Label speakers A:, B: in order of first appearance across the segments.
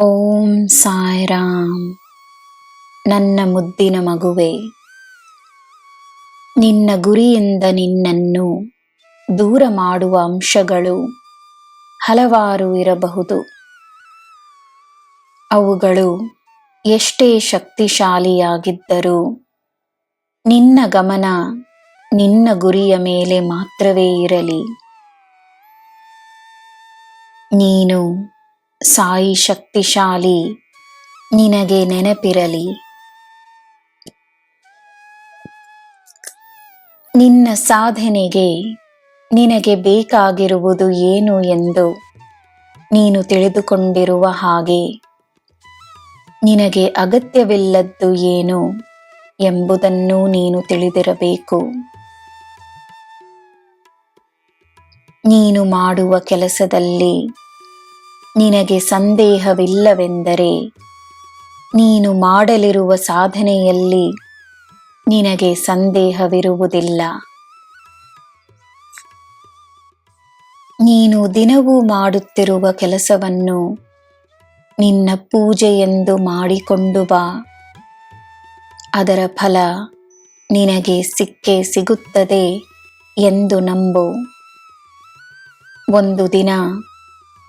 A: ಓಂ ಸಾಯಿರಾಮ್. ನನ್ನ ಮುದ್ದಿನ ಮಗುವೆ, ನಿನ್ನ ಗುರಿಯಿಂದ ನಿನ್ನನ್ನು ದೂರ ಮಾಡುವ ಅಂಶಗಳು ಹಲವಾರು ಇರಬಹುದು. ಅವುಗಳು ಎಷ್ಟೇ ಶಕ್ತಿಶಾಲಿಯಾಗಿದ್ದರೂ ನಿನ್ನ ಗಮನ ನಿನ್ನ ಗುರಿಯ ಮೇಲೆ ಮಾತ್ರವೇ ಇರಲಿ. ನೀನು ಸಾಯಿ ಶಕ್ತಿಶಾಲಿ ನಿನಗೆ ನೆನಪಿರಲಿ. ನಿನ್ನ ಸಾಧನೆಗೆ ನಿನಗೆ ಬೇಕಾಗಿರುವುದು ಏನು ಎಂದು ನೀನು ತಿಳಿದುಕೊಂಡಿರುವ ಹಾಗೆ ನಿನಗೆ ಅಗತ್ಯವಿಲ್ಲದ್ದು ಏನು ಎಂಬುದನ್ನು ನೀನು ತಿಳಿದಿರಬೇಕು. ನೀನು ಮಾಡುವ ಕೆಲಸದಲ್ಲಿ ನಿನಗೆ ಸಂದೇಹವಿಲ್ಲವೆಂದರೆ ನೀನು ಮಾಡಲಿರುವ ಸಾಧನೆಯಲ್ಲಿ ನಿನಗೆ ಸಂದೇಹವಿರುವುದಿಲ್ಲ. ನೀನು ದಿನವೂ ಮಾಡುತ್ತಿರುವ ಕೆಲಸವನ್ನು ನಿನ್ನ ಪೂಜೆಯೆಂದು ಮಾಡಿಕೊಂಡು ಬಾ. ಅದರ ಫಲ ನಿನಗೆ ಸಿಕ್ಕೇ ಸಿಗುತ್ತದೆ ಎಂದು ನಂಬು. ಒಂದು ದಿನ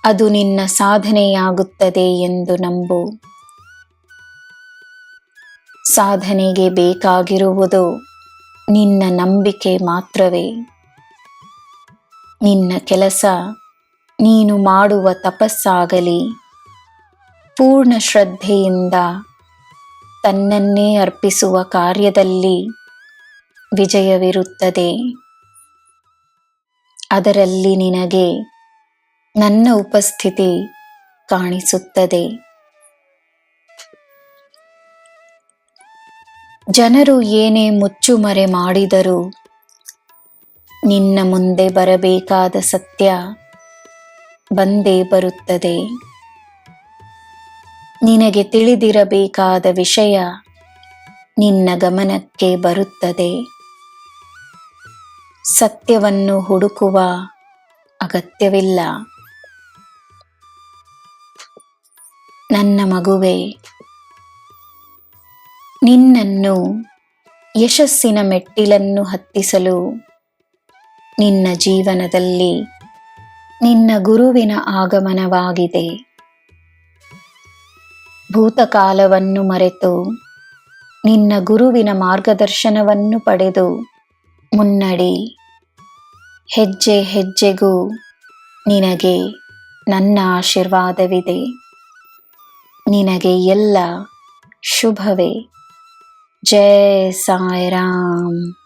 A: ಅದು ನಿನ್ನ ಸಾಧನೆಯಾಗುತ್ತದೆ ಎಂದು ನಂಬು. ಸಾಧನೆಗೆ ಬೇಕಾಗಿರುವುದು ನಿನ್ನ ನಂಬಿಕೆ ಮಾತ್ರವೇ. ನಿನ್ನ ಕೆಲಸ ನೀನು ಮಾಡುವ ತಪಸ್ಸಾಗಲಿ, ಪೂರ್ಣ ಶ್ರದ್ಧೆಯಿಂದ ತನ್ನನ್ನೇ ಅರ್ಪಿಸುವ ಕಾರ್ಯದಲ್ಲಿ ವಿಜಯವಿರುತ್ತದೆ. ಅದರಲ್ಲಿ ನಿನಗೆ ನನ್ನ ಉಪಸ್ಥಿತಿ ಕಾಣಿಸುತ್ತದೆ. ಜನರು ಏನೇ ಮುಚ್ಚುಮರೆ ಮಾಡಿದರೂ ನಿನ್ನ ಮುಂದೆ ಬರಬೇಕಾದ ಸತ್ಯ ಬಂದೇ ಬರುತ್ತದೆ. ನಿನಗೆ ತಿಳಿದಿರಬೇಕಾದ ವಿಷಯ ನಿನ್ನ ಗಮನಕ್ಕೆ ಬರುತ್ತದೆ. ಸತ್ಯವನ್ನು ಹುಡುಕುವ ಅಗತ್ಯವಿಲ್ಲ. ನನ್ನ ಮಗುವೆ, ನಿನ್ನನ್ನು ಯಶಸ್ಸಿನ ಮೆಟ್ಟಿಲನ್ನು ಹತ್ತಿಸಲು ನಿನ್ನ ಜೀವನದಲ್ಲಿ ನಿನ್ನ ಗುರುವಿನ ಆಗಮನವಾಗಿದೆ. ಭೂತಕಾಲವನ್ನು ಮರೆತು ನಿನ್ನ ಗುರುವಿನ ಮಾರ್ಗದರ್ಶನವನ್ನು ಪಡೆದು ಮುನ್ನಡಿ. ಹೆಜ್ಜೆ ಹೆಜ್ಜೆಗೂ ನಿನಗೆ ನನ್ನ ಆಶೀರ್ವಾದವಿದೆ. ನಿನಗೆ ಎಲ್ಲ ಶುಭವೇ. ಜೈ ಸಾಯಿರಾಮ್.